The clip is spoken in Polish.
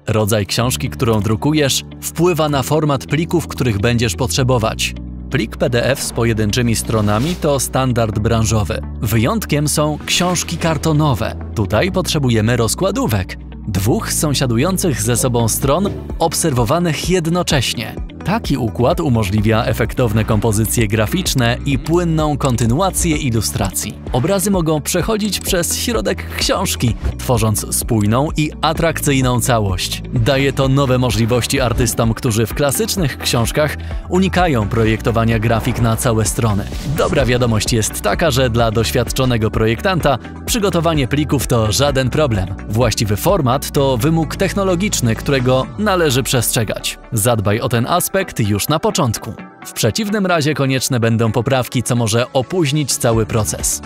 Rodzaj książki, którą drukujesz, wpływa na format plików, których będziesz potrzebować. Plik PDF z pojedynczymi stronami to standard branżowy. Wyjątkiem są książki kartonowe. Tutaj potrzebujemy rozkładówek. 2 sąsiadujących ze sobą stron obserwowanych jednocześnie. Taki układ umożliwia efektowne kompozycje graficzne i płynną kontynuację ilustracji. Obrazy mogą przechodzić przez środek książki, tworząc spójną i atrakcyjną całość. Daje to nowe możliwości artystom, którzy w klasycznych książkach unikają projektowania grafik na całe strony. Dobra wiadomość jest taka, że dla doświadczonego projektanta przygotowanie plików to żaden problem. Właściwy format to wymóg technologiczny, którego należy przestrzegać. Zadbaj o ten aspekt już na początku. W przeciwnym razie konieczne będą poprawki, co może opóźnić cały proces.